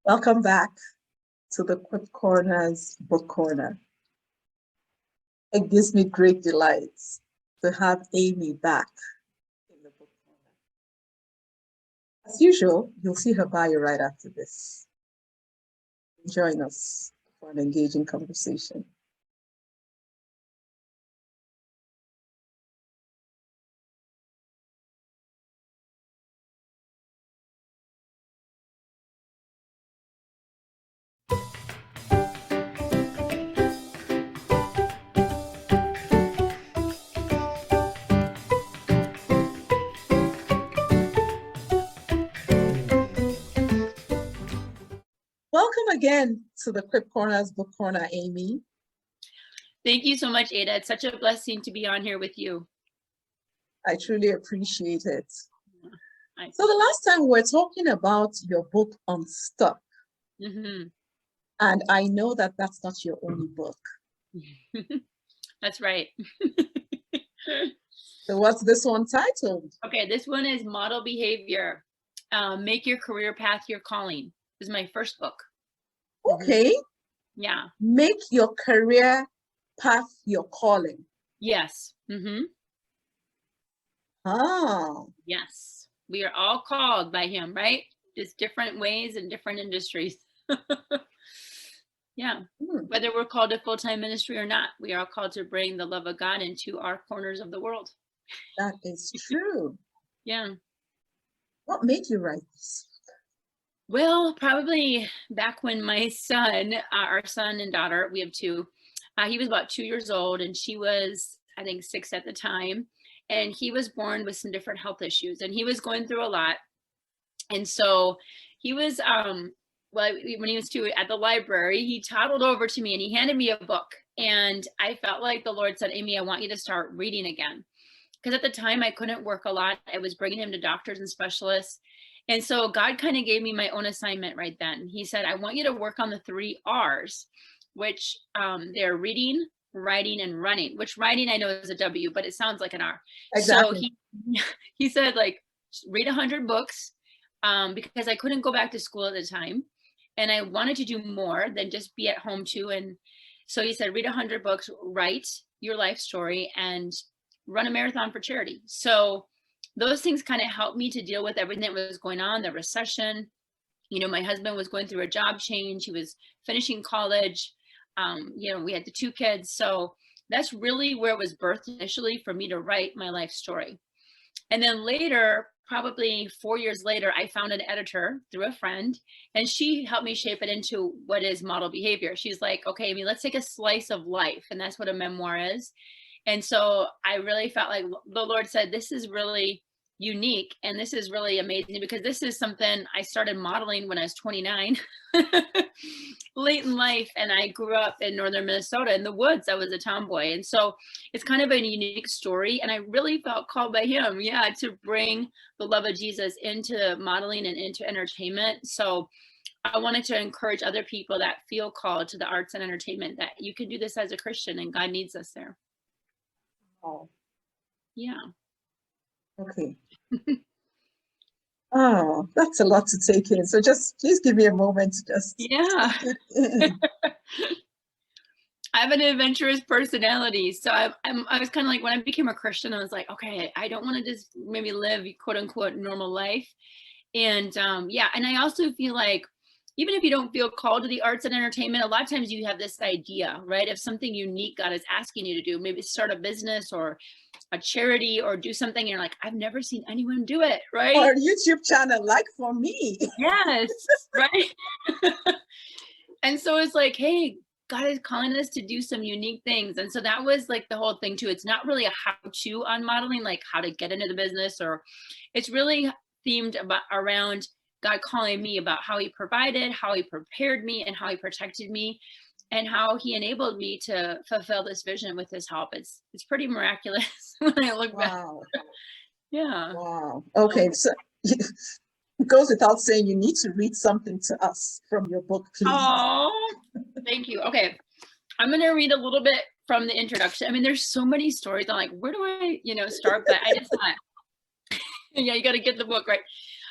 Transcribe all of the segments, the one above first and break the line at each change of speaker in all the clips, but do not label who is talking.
Welcome back to the Quip Corner's Book Corner. It gives me great delight to have Amy back in the Book Corner. As usual, you'll see her bio right after this. Join us for an engaging conversation. Welcome again to the Quip Corner's Book Corner, Amy.
Thank you so much, Ada. It's such a blessing to be on here with you.
I truly appreciate it. So the last time we were talking about your book, Unstuck.
Mm-hmm.
And I know that that's not your only book.
That's right.
So what's this one titled?
Okay, this one is Model Behavior. Make Your Career Path Your Calling. This is my first book.
Okay.
Yeah.
Make your career path your calling.
Yes. Mm-hmm.
Oh.
Yes. We are all called by him, right? Just different ways and different industries. Yeah. Whether we're called to full-time ministry or not, we are called to bring the love of God into our corners of the world.
That is true.
Yeah.
What made you write this?
Well, probably back when my son, our son and daughter, we have two, he was about 2 years old and she was, I think, 6 at the time. And he was born with some different health issues and he was going through a lot. And so he was, well, when he was 2 at the library, he toddled over to me and he handed me a book. And I felt like the Lord said, Amy, I want you to start reading again. Because at the time I couldn't work a lot. I was bringing him to doctors and specialists. And so God kind of gave me my own assignment right then. He said, I want you to work on the 3 R's, which they're reading, writing, and running, which writing I know is a W, but it sounds like an R.
Exactly.
So he said, like, read 100 books because I couldn't go back to school at the time. And I wanted to do more than just be at home too. And so he said, read 100 books, write your life story, and run a marathon for charity. So those things kind of helped me to deal with everything that was going on, the recession. You know, my husband was going through a job change. He was finishing college. You know, we had the 2 kids. So that's really where it was birthed initially for me to write my life story. And then later, probably 4 years later, I found an editor through a friend, and she helped me shape it into what is model behavior. She's like, okay, I mean, let's take a slice of life. And that's what a memoir is. And so I really felt like the Lord said, this is really unique. And this is really amazing because this is something I started modeling when I was 29, late in life. And I grew up in northern Minnesota in the woods. I was a tomboy. And so it's kind of a unique story. And I really felt called by him, to bring the love of Jesus into modeling and into entertainment. So I wanted to encourage other people that feel called to the arts and entertainment that you can do this as a Christian and God needs us there.
Oh.
Yeah.
Okay. Oh, that's a lot to take in. So just please give me a moment to just take it in.
I have an adventurous personality. So I was kind of like, when I became a Christian, I was like, okay, I don't want to just maybe live quote unquote normal life. And and I also feel like even if you don't feel called to the arts and entertainment, a lot of times you have this idea, right, of something unique God is asking you to do, maybe start a business or a charity or do something. And you're like, I've never seen anyone do it, right?
Or a YouTube channel, like for me.
Yes, right. And so it's like, hey, God is calling us to do some unique things. And so that was like the whole thing too. It's not really a how-to on modeling, like how to get into the business, or it's really themed around God calling me about how he provided, how he prepared me, and how he protected me, and how he enabled me to fulfill this vision with his help. It's pretty miraculous when I look back. Yeah.
Wow. Okay. So it goes without saying, you need to read something to us from your book, please.
Oh, thank you. Okay. I'm going to read a little bit from the introduction. I mean, there's so many stories. I'm like, where do I, start? But I just thought, you got to get the book, right?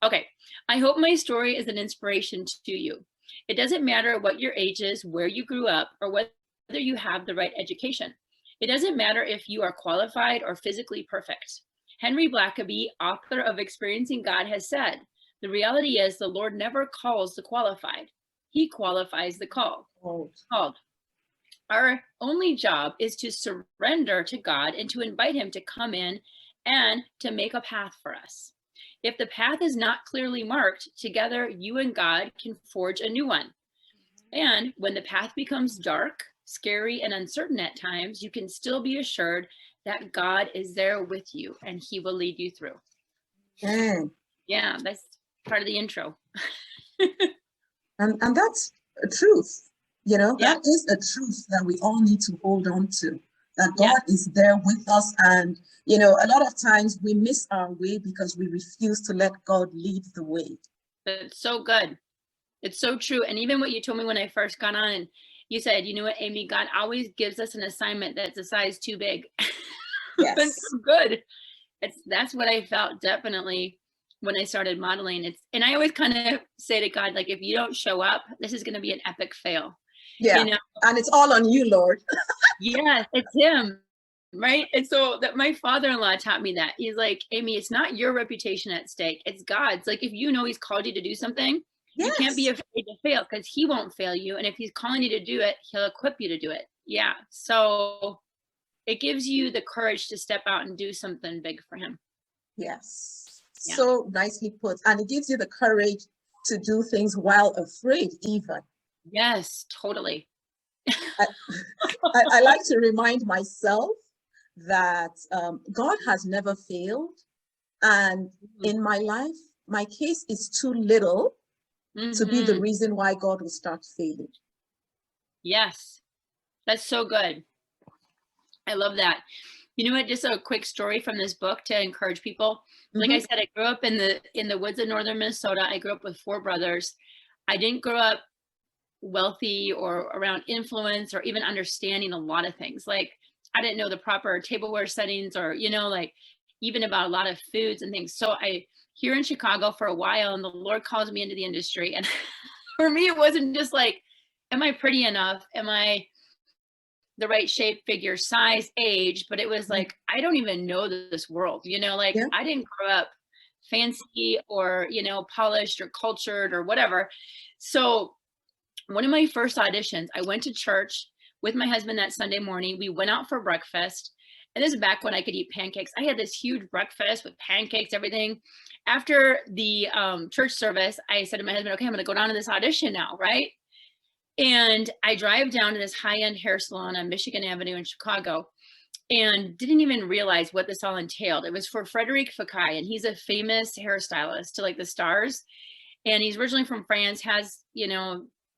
Okay. I hope my story is an inspiration to you. It doesn't matter what your age is, where you grew up, or whether you have the right education. It doesn't matter if you are qualified or physically perfect. Henry Blackaby, author of Experiencing God, has said, the reality is the Lord never calls the qualified. He qualifies the called. Our only job is to surrender to God and to invite him to come in and to make a path for us. If the path is not clearly marked, together you and God can forge a new one. And when the path becomes dark, scary, and uncertain at times, you can still be assured that God is there with you and he will lead you through. Yeah, that's part of the intro.
And that's a truth, that is a truth that we all need to hold on to, that God is there with us. And, a lot of times we miss our way because we refuse to let God lead the way.
That's so good. It's so true. And even what you told me when I first got on, and you said, you know what, Amy, God always gives us an assignment that's a size too big.
Yes.
That's so good. That's what I felt definitely when I started modeling. And I always kind of say to God, like, if you don't show up, this is going to be an epic fail.
Yeah. And it's all on you, Lord.
Yes, it's him. Right. And so that my father-in-law taught me that. He's like, Amy, it's not your reputation at stake. It's God's. Like, if you know he's called you to do something, you can't be afraid to fail because he won't fail you. And if he's calling you to do it, he'll equip you to do it. Yeah. So it gives you the courage to step out and do something big for him.
Yes. Yeah. So nicely put. And it gives you the courage to do things while afraid even.
Yes, totally.
I like to remind myself that God has never failed. And in my life, my case is too little to be the reason why God will start failing.
Yes, that's so good. I love that. You know what? Just a quick story from this book to encourage people. Like I said, I grew up in the woods of northern Minnesota. I grew up with 4 brothers. I didn't grow up wealthy or around influence or even understanding a lot of things. Like, I didn't know the proper tableware settings or, like even about a lot of foods and things. So I here in Chicago for a while, and the Lord calls me into the industry. And for me, it wasn't just like, am I pretty enough? Am I the right shape, figure, size, age? But it was like, I don't even know this world, like I didn't grow up fancy or, polished or cultured or whatever. So one of my first auditions, I went to church with my husband that Sunday morning. We went out for breakfast. And this is back when I could eat pancakes. I had this huge breakfast with pancakes, everything. After the church service, I said to my husband, okay, I'm going to go down to this audition now, right? And I drive down to this high-end hair salon on Michigan Avenue in Chicago and didn't even realize what this all entailed. It was for Frederic Fekkai, and he's a famous hairstylist to like the stars. And he's originally from France, has,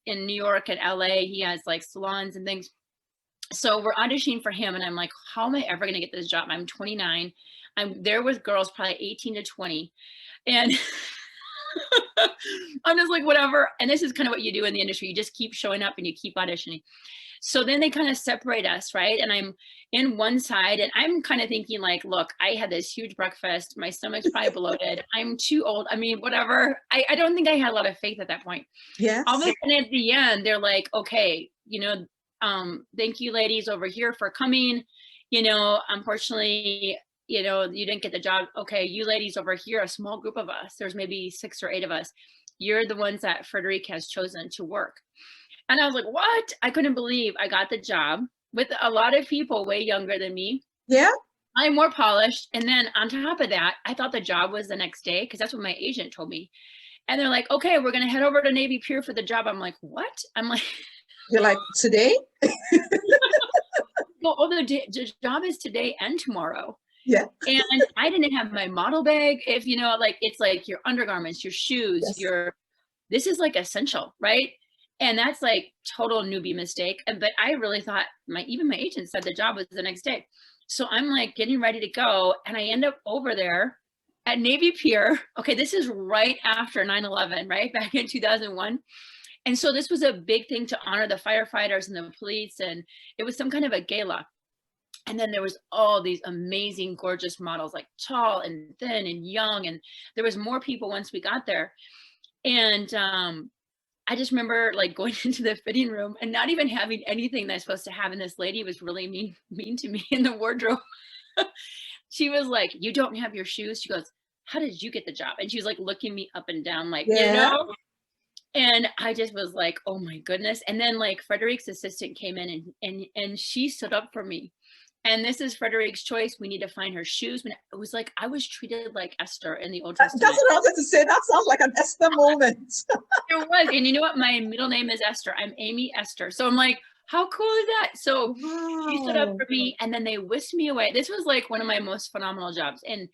in New York and LA, he has like salons and things. So we're auditioning for him, and I'm like, how am I ever going to get this job? I'm 29. I'm there with girls probably 18 to 20. And I'm just like, whatever. And this is kind of what you do in the industry. You just keep showing up and you keep auditioning. So then they kind of separate us, right? And I'm in one side, and I'm kind of thinking like, look, I had this huge breakfast. My stomach's probably bloated. I'm too old. I mean, whatever. I don't think I had a lot of faith at that point.
Yeah.
All of a sudden at the end, they're like, okay, thank you ladies over here for coming. Unfortunately, you didn't get the job. Okay, you ladies over here, a small group of us, there's maybe 6 or 8 of us. You're the ones that Frederic has chosen to work. And I was like, what? I couldn't believe I got the job with a lot of people way younger than me.
Yeah.
I'm more polished. And then on top of that, I thought the job was the next day because that's what my agent told me. And they're like, okay, we're going to head over to Navy Pier for the job. I'm like, what? I'm like,
you're like, today?
Oh, the job is today and tomorrow.
Yeah.
And I didn't have my model bag. If it's like your undergarments, your shoes, this is like essential, right? And that's like total newbie mistake. But I really thought even my agent said the job was the next day. So I'm like getting ready to go. And I end up over there at Navy Pier. Okay, this is right after 9/11, right? Back in 2001. And so this was a big thing to honor the firefighters and the police. And it was some kind of a gala. And then there was all these amazing, gorgeous models, like tall and thin and young. And there was more people once we got there. And I just remember like going into the fitting room and not even having anything that I'm supposed to have. And this lady was really mean to me in the wardrobe. She was like, "You don't have your shoes." She goes, "How did you get the job?" And she was like looking me up and down, like, you
Yeah.
know? And I just was like, "Oh my goodness." And then like Frederick's assistant came in and she stood up for me. And this is Frederick's choice. We need to find her shoes. When it was like I was treated like Esther in the Old
That's
Testament.
what I wanted to say. That sounds like an Esther moment.
It was. And you know what? My middle name is Esther. I'm Amy Esther. So I'm like, how cool is that? So she stood up
Wow.
for me and then they whisked me away. This was like one of my most phenomenal jobs. And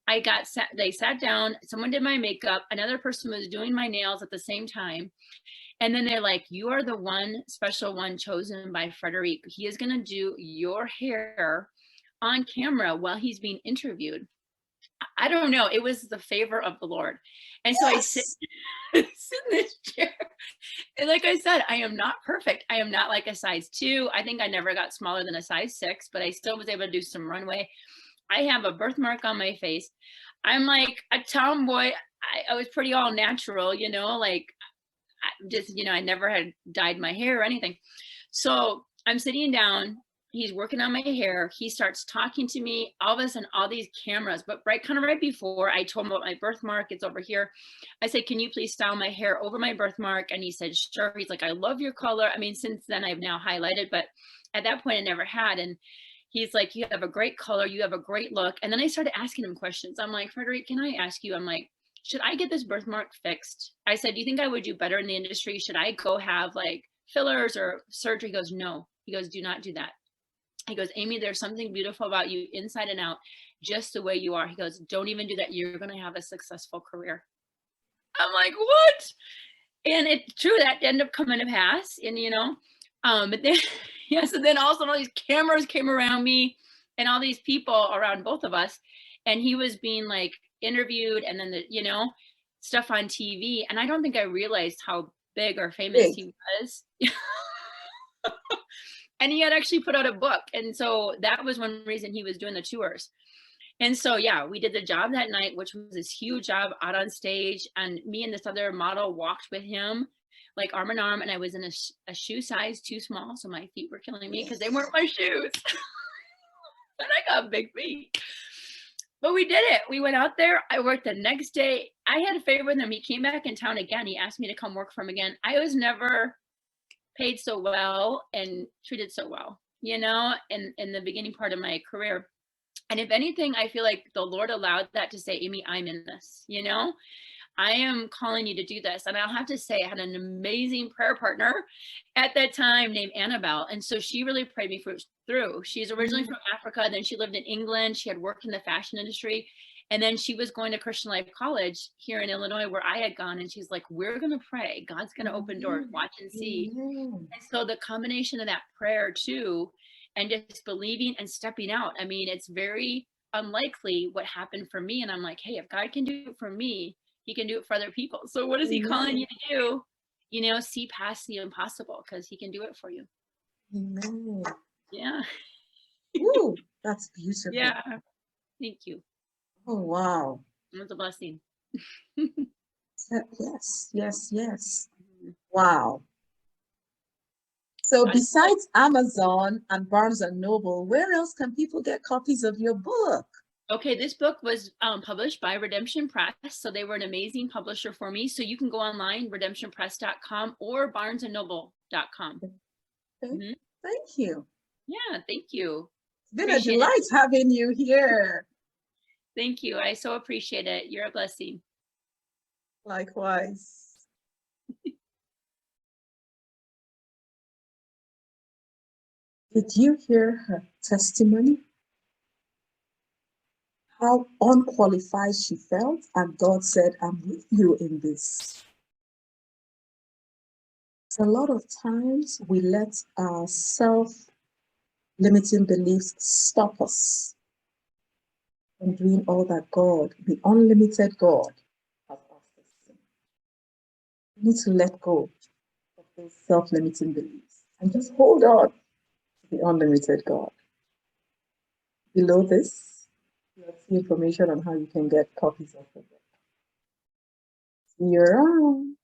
I got they sat down, someone did my makeup, another person was doing my nails at the same time. And then they're like, "You are the one special one chosen by Frederick. He is going to do your hair on camera while he's being interviewed." I don't know. It was the favor of the Lord. And so I sit,
Yes.
sit in this chair. And like I said, I am not perfect. I am not like a size 2. I think I never got smaller than a size 6, but I still was able to do some runway. I have a birthmark on my face. I'm like a tomboy. I was pretty all natural, you know, like just, you know, I never had dyed my hair or anything. So I'm sitting down, he's working on my hair. He starts talking to me, all of a sudden, all these cameras, but right before I told him about my birthmark, it's over here. I said, "Can you please style my hair over my birthmark?" And he said, "Sure." He's like, "I love your color." I mean, since then I've now highlighted, but at that point I never had. And he's like, "You have a great color. You have a great look." And then I started asking him questions. I'm like, "Frederick, can I ask you?" I'm like, "Should I get this birthmark fixed?" I said, "Do you think I would do better in the industry? Should I go have like fillers or surgery?" He goes, "No." He goes, "Do not do that." He goes, "Amy, there's something beautiful about you inside and out, just the way you are." He goes, "Don't even do that. You're going to have a successful career." I'm like, "What?" And it's true that ended up coming to pass. And, you know, but then, yeah, so then all of a sudden all these cameras came around me and all these people around both of us. And he was being like interviewed and then, you know, stuff on TV. And I don't think I realized how big or famous
Big.
he was. And he had actually put out a book. And so that was one reason he was doing the tours. And so, yeah, we did the job that night, which was this huge job out on stage. And me and this other model walked with him like arm in arm. And I was in a shoe size too small. So my feet were killing me because they weren't my shoes. And I got big feet. But we did it. We went out there. I worked the next day. I had a favor with him. He came back in town again. He asked me to come work for him again. I was never paid so well and treated so well, you know, in the beginning part of my career. And if anything, I feel like the Lord allowed that to say, "Amy, I'm in this, you know, I am calling you to do this." And I'll have to say, I had an amazing prayer partner at that time named Annabelle. And so she really prayed me through. She's originally from Africa. Then she lived in England. She had worked in the fashion industry. And then she was going to Christian Life College here in Illinois where I had gone. And she's like, "We're going to pray. God's going to open doors, watch and see."
Amen.
And so the combination of that prayer too, and just believing and stepping out. I mean, it's very unlikely what happened for me. And I'm like, hey, if God can do it for me, he can do it for other people. So what is he calling you to do? You know, see past the impossible because he can do it for you.
Amen.
Yeah.
Ooh, that's beautiful.
Yeah. Thank you.
Oh, wow.
It was a blessing.
Yes, yes, yes. Wow. So besides Amazon and Barnes and Noble, where else can people get copies of your book?
Okay, this book was published by Redemption Press. So they were an amazing publisher for me. So you can go online, redemptionpress.com or barnesandnoble.com.
Okay. Thank you.
Yeah, thank you.
It's been a
Appreciate
delight
it.
having you here.
Thank you. I so appreciate it. You're a blessing.
Likewise. Did you hear her testimony? How unqualified she felt, and God said, "I'm with you in this." A lot of times we let our self-limiting beliefs stop us from doing all that God, the unlimited God, has asked us to. We need to let go of those self-limiting beliefs and just hold on to the unlimited God. Below this, you'll see information on how you can get copies of the book. See you around.